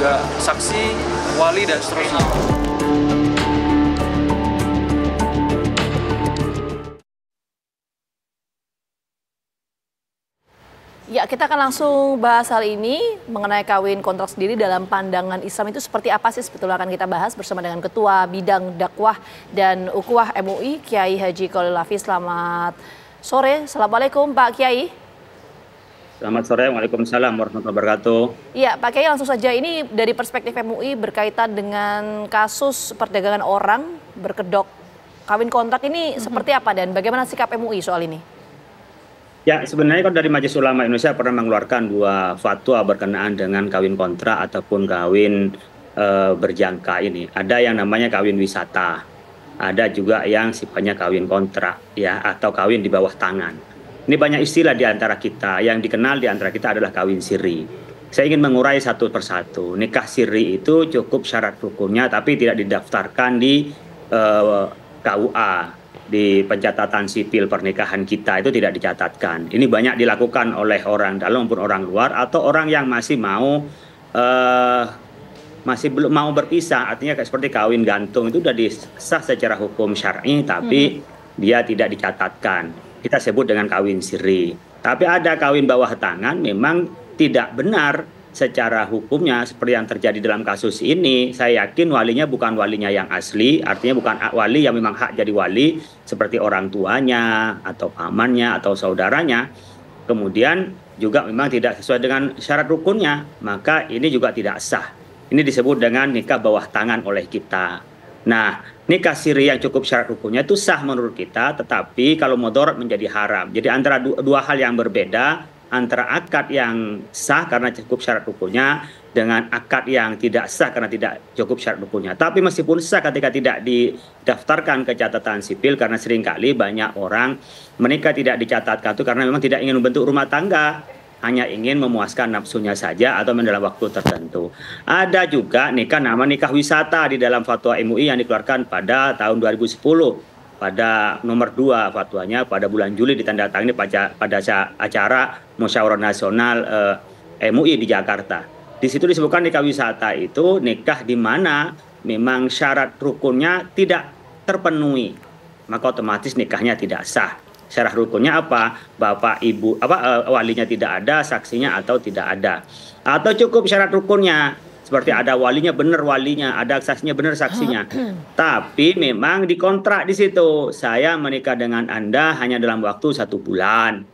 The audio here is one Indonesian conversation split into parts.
juga saksi, wali, dan seterusnya. Ya, kita akan langsung bahas hal ini mengenai kawin kontrak sendiri dalam pandangan Islam itu seperti apa sih sebetulnya akan kita bahas bersama dengan Ketua Bidang Dakwah dan Ukhuwah MUI, Kiai Haji Khalil Hafiz. Selamat sore, Assalamualaikum Pak Kiai. Selamat sore, Waalaikumsalam warahmatullahi wabarakatuh. Iya, Pak Kiai, langsung saja ini dari perspektif MUI berkaitan dengan kasus perdagangan orang berkedok kawin kontrak ini seperti apa dan bagaimana sikap MUI soal ini? Ya, sebenarnya kan dari Majelis Ulama Indonesia pernah mengeluarkan 2 fatwa berkenaan dengan kawin kontrak ataupun kawin berjangka ini. Ada yang namanya kawin wisata, ada juga yang sifatnya kawin kontrak ya atau kawin di bawah tangan. Ini banyak istilah di antara kita, yang dikenal di antara kita adalah kawin siri. Saya ingin mengurai satu persatu. Nikah siri itu cukup syarat hukumnya tapi tidak didaftarkan di KUA. Di pencatatan sipil pernikahan kita itu tidak dicatatkan. Ini banyak dilakukan oleh orang dalam maupun orang luar atau orang yang masih belum mau berpisah, artinya seperti kawin gantung itu sudah disah secara hukum syar'i tapi dia tidak dicatatkan. Kita sebut dengan kawin siri. Tapi ada kawin bawah tangan memang tidak benar secara hukumnya seperti yang terjadi dalam kasus ini. Saya yakin walinya bukan walinya yang asli, artinya bukan wali yang memang hak jadi wali seperti orang tuanya atau pamannya atau saudaranya. Kemudian juga memang tidak sesuai dengan syarat rukunnya, maka ini juga tidak sah. Ini disebut dengan nikah bawah tangan oleh kita. Nah, nikah siri yang cukup syarat hukumnya itu sah menurut kita, tetapi kalau mudarat menjadi haram. Jadi antara dua hal yang berbeda, antara akad yang sah karena cukup syarat hukumnya dengan akad yang tidak sah karena tidak cukup syarat hukumnya. Tapi meskipun sah ketika tidak didaftarkan ke catatan sipil, karena seringkali banyak orang menikah tidak dicatatkan itu karena memang tidak ingin membentuk rumah tangga, hanya ingin memuaskan nafsunya saja atau dalam waktu tertentu. Ada juga nikah wisata di dalam fatwa MUI yang dikeluarkan pada tahun 2010. Pada nomor 2 fatwanya pada bulan Juli ditandatangani pada acara Musyawarah Nasional MUI di Jakarta. Di situ disebutkan nikah wisata itu nikah di mana memang syarat rukunnya tidak terpenuhi, maka otomatis nikahnya tidak sah. Syarat rukunnya apa? Bapak, ibu, walinya tidak ada, saksinya atau tidak ada. Atau cukup syarat rukunnya, seperti ada walinya benar walinya, ada saksinya benar saksinya. Tapi memang dikontrak di situ. Saya menikah dengan Anda hanya dalam waktu 1 bulan.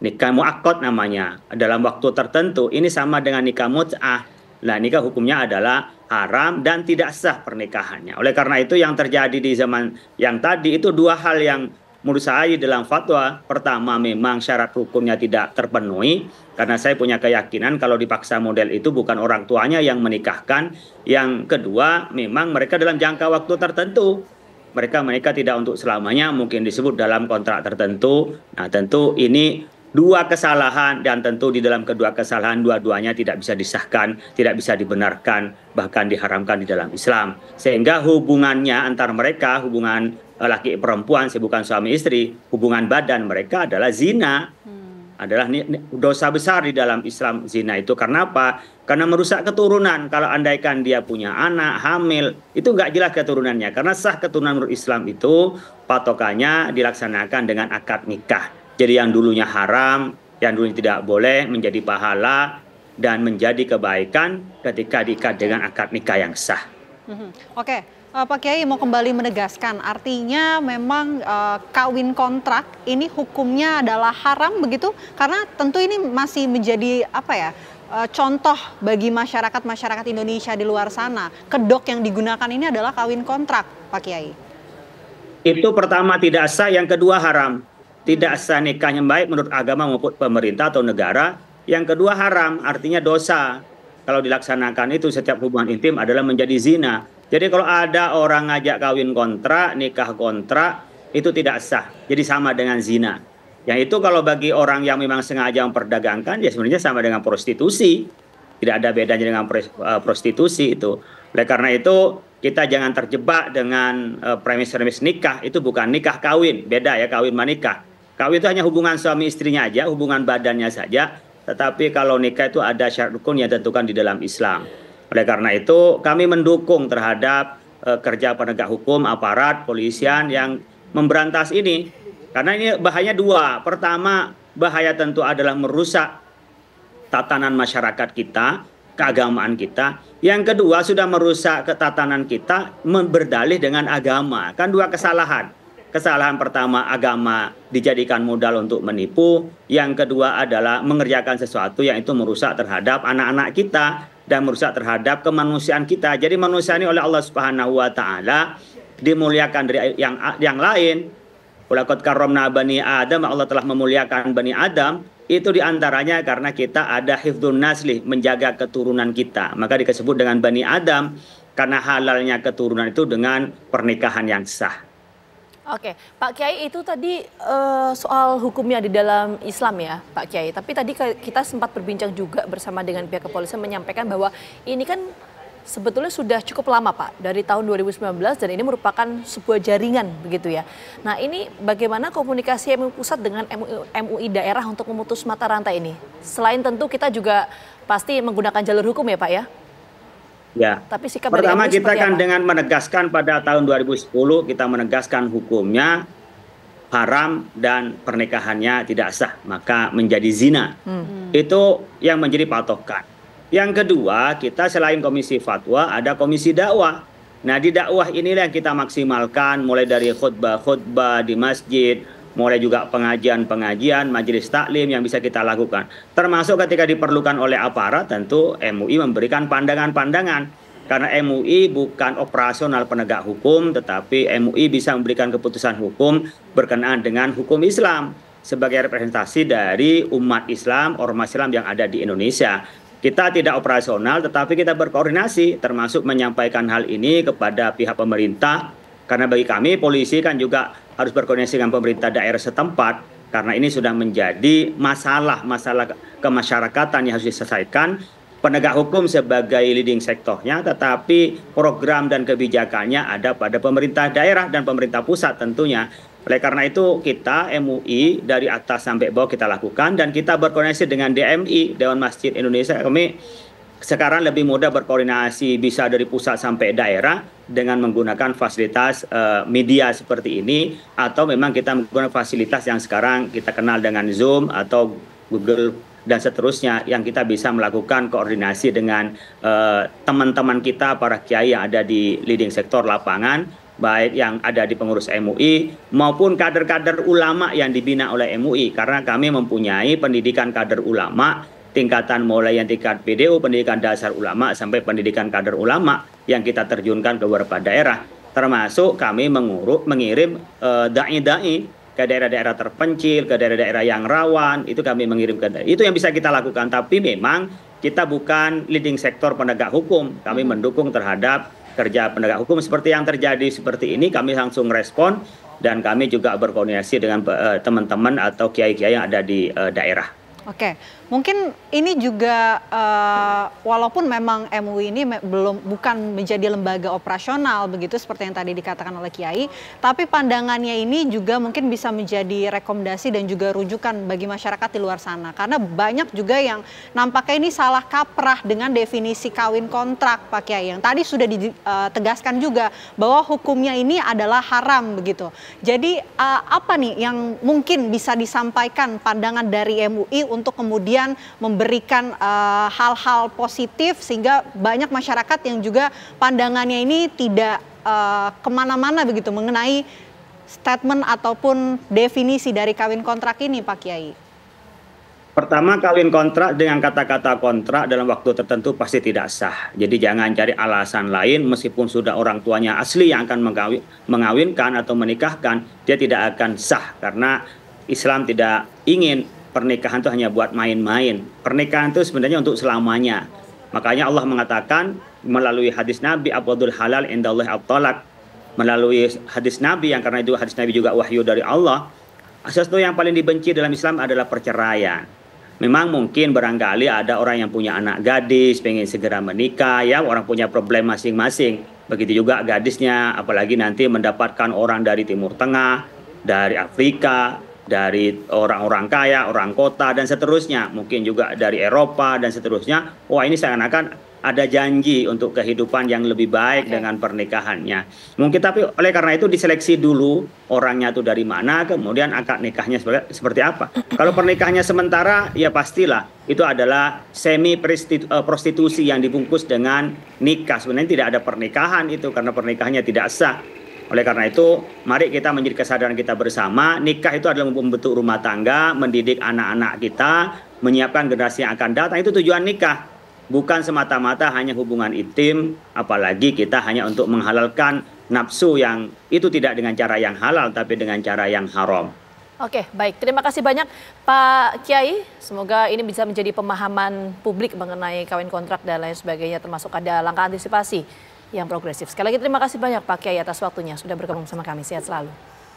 Nikah mu'aqqad namanya. Dalam waktu tertentu. Ini sama dengan nikah mut'ah. Nah, nikah hukumnya adalah haram dan tidak sah pernikahannya. Oleh karena itu yang terjadi di zaman yang tadi itu 2 hal yang menurut saya dalam fatwa. Pertama, memang syarat hukumnya tidak terpenuhi. Karena saya punya keyakinan kalau dipaksa model itu bukan orang tuanya yang menikahkan. Yang kedua, memang mereka dalam jangka waktu tertentu. Mereka menikah tidak untuk selamanya, mungkin disebut dalam kontrak tertentu. Nah, tentu ini 2 kesalahan dan tentu di dalam kedua kesalahan dua-duanya tidak bisa disahkan, tidak bisa dibenarkan, bahkan diharamkan di dalam Islam. Sehingga hubungannya antar mereka, hubungan laki perempuan, bukan suami istri, hubungan badan mereka adalah zina. Adalah dosa besar di dalam Islam zina itu. Karena apa? Karena merusak keturunan. Kalau andaikan dia punya anak, hamil, itu nggak jelas keturunannya. Karena sah keturunan menurut Islam itu patokannya dilaksanakan dengan akad nikah. Jadi yang dulunya haram, yang dulunya tidak boleh menjadi pahala dan menjadi kebaikan ketika diikat dengan akad nikah yang sah. Oke. Pak Kiai mau kembali menegaskan, artinya memang kawin kontrak ini hukumnya adalah haram begitu? Karena tentu ini masih menjadi contoh bagi masyarakat Indonesia di luar sana. Kedok yang digunakan ini adalah kawin kontrak, Pak Kiai. Itu pertama tidak sah, yang kedua haram. Tidak sah nikahnya baik menurut agama maupun pemerintah atau negara. Yang kedua haram, artinya dosa. Kalau dilaksanakan itu setiap hubungan intim adalah menjadi zina. Jadi kalau ada orang ngajak kawin kontrak, nikah kontrak, itu tidak sah. Jadi sama dengan zina. Yang itu kalau bagi orang yang memang sengaja memperdagangkan, ya sebenarnya sama dengan prostitusi. Tidak ada bedanya dengan prostitusi itu. Oleh karena itu, kita jangan terjebak dengan premis-premis nikah. Itu bukan nikah kawin, beda ya kawin menikah. Kawin itu hanya hubungan suami istrinya aja, hubungan badannya saja. Tetapi kalau nikah itu ada syarat rukun yang ditentukan di dalam Islam. Oleh karena itu kami mendukung terhadap kerja penegak hukum, aparat, polisian yang memberantas ini. Karena ini bahayanya dua. Pertama, bahaya tentu adalah merusak tatanan masyarakat kita, keagamaan kita. Yang kedua, sudah merusak ketatanan kita berdalih dengan agama. Kan dua kesalahan. Kesalahan pertama, agama dijadikan modal untuk menipu. Yang kedua adalah mengerjakan sesuatu yang itu merusak terhadap anak-anak kita dan merusak terhadap kemanusiaan kita. Jadi manusia ini oleh Allah Subhanahu wa taala dimuliakan dari yang lain. Walaqad karramna bani Adam, Allah telah memuliakan bani Adam, itu diantaranya karena kita ada hifdzun nasli, menjaga keturunan kita. Maka disebut dengan bani Adam karena halalnya keturunan itu dengan pernikahan yang sah. Oke, Pak Kiai, itu tadi soal hukumnya di dalam Islam ya, Pak Kiai. Tapi tadi kita sempat berbincang juga bersama dengan pihak kepolisian menyampaikan bahwa ini kan sebetulnya sudah cukup lama, Pak, dari tahun 2019 dan ini merupakan sebuah jaringan begitu ya. Nah, ini bagaimana komunikasi MUI pusat dengan MUI daerah untuk memutus mata rantai ini? Selain tentu kita juga pasti menggunakan jalur hukum ya, Pak ya? Ya. Tapi sikap pertama dari kita kan apa? dengan menegaskan pada tahun 2010 kita menegaskan hukumnya haram dan pernikahannya tidak sah, maka menjadi zina. Itu yang menjadi patokan. Yang kedua, kita selain komisi fatwa ada komisi dakwah. Nah, di dakwah inilah yang kita maksimalkan mulai dari khutbah-khutbah di masjid, mulai juga pengajian-pengajian, majelis taklim yang bisa kita lakukan. Termasuk ketika diperlukan oleh aparat, tentu MUI memberikan pandangan-pandangan. Karena MUI bukan operasional penegak hukum, tetapi MUI bisa memberikan keputusan hukum berkenaan dengan hukum Islam sebagai representasi dari umat Islam, ormas Islam yang ada di Indonesia. Kita tidak operasional, tetapi kita berkoordinasi, termasuk menyampaikan hal ini kepada pihak pemerintah. Karena bagi kami, polisi kan juga harus berkoordinasi dengan pemerintah daerah setempat. Karena ini sudah menjadi masalah kemasyarakatan yang harus diselesaikan. Penegak hukum sebagai leading sektornya, tetapi program dan kebijakannya ada pada pemerintah daerah dan pemerintah pusat tentunya. Oleh karena itu kita MUI dari atas sampai bawah kita lakukan dan kita berkoordinasi dengan DMI, Dewan Masjid Indonesia. Kami sekarang lebih mudah berkoordinasi bisa dari pusat sampai daerah dengan menggunakan fasilitas media seperti ini atau memang kita menggunakan fasilitas yang sekarang kita kenal dengan Zoom atau Google dan seterusnya yang kita bisa melakukan koordinasi dengan teman-teman kita para kiai yang ada di leading sektor lapangan, baik yang ada di pengurus MUI maupun kader-kader ulama yang dibina oleh MUI, karena kami mempunyai pendidikan kader ulama tingkatan mulai yang tingkat PDU, pendidikan dasar ulama sampai pendidikan kader ulama yang kita terjunkan ke beberapa daerah, termasuk kami mengirim dai-dai ke daerah-daerah terpencil, ke daerah-daerah yang rawan, itu kami mengirim ke daerah. Itu yang bisa kita lakukan, tapi memang kita bukan leading sektor penegak hukum, kami mendukung terhadap kerja penegak hukum. Seperti yang terjadi seperti ini kami langsung respon dan kami juga berkoordinasi dengan teman-teman atau kiai-kiai yang ada di daerah. Oke, mungkin ini juga walaupun memang MUI ini bukan menjadi lembaga operasional begitu seperti yang tadi dikatakan oleh Kiai, tapi pandangannya ini juga mungkin bisa menjadi rekomendasi dan juga rujukan bagi masyarakat di luar sana. Karena banyak juga yang nampaknya ini salah kaprah dengan definisi kawin kontrak, Pak Kiai, yang tadi sudah ditegaskan juga bahwa hukumnya ini adalah haram begitu. Jadi apa nih yang mungkin bisa disampaikan pandangan dari MUI untuk kemudian memberikan hal-hal positif sehingga banyak masyarakat yang juga pandangannya ini tidak kemana-mana begitu mengenai statement ataupun definisi dari kawin kontrak ini, Pak Kiai. Pertama, kawin kontrak dengan kata-kata kontrak dalam waktu tertentu pasti tidak sah. Jadi jangan cari alasan lain, meskipun sudah orang tuanya asli yang akan mengawinkan atau menikahkan, dia tidak akan sah karena Islam tidak ingin pernikahan itu hanya buat main-main. Pernikahan itu sebenarnya untuk selamanya. Makanya Allah mengatakan melalui hadis Nabi, Abwadul halal indallahi at-talaq. Melalui hadis Nabi, yang karena itu hadis Nabi juga wahyu dari Allah, sesuatu yang paling dibenci dalam Islam adalah perceraian. Memang mungkin barangkali ada orang yang punya anak gadis, pengen segera menikah, ya, orang punya problem masing-masing. Begitu juga gadisnya, apalagi nanti mendapatkan orang dari Timur Tengah, dari Afrika, dari orang-orang kaya, orang kota, dan seterusnya. Mungkin juga dari Eropa dan seterusnya. Wah, ini seakan-akan ada janji untuk kehidupan yang lebih baik dengan pernikahannya. Mungkin tapi oleh karena itu diseleksi dulu orangnya itu dari mana, kemudian akad nikahnya seperti apa. Kalau pernikahannya sementara, ya pastilah itu adalah semi prostitusi yang dibungkus dengan nikah. Sebenarnya tidak ada pernikahan itu karena pernikahannya tidak sah. Oleh karena itu, mari kita menjadi kesadaran kita bersama, nikah itu adalah membentuk rumah tangga, mendidik anak-anak kita, menyiapkan generasi yang akan datang, itu tujuan nikah. Bukan semata-mata hanya hubungan intim, apalagi kita hanya untuk menghalalkan nafsu yang itu tidak dengan cara yang halal, tapi dengan cara yang haram. Oke, baik. Terima kasih banyak Pak Kiai. Semoga ini bisa menjadi pemahaman publik mengenai kawin kontrak dan lain sebagainya, termasuk ada langkah antisipasi yang progresif. Sekali lagi terima kasih banyak Pak Kiai atas waktunya sudah bergabung sama kami. Sehat selalu.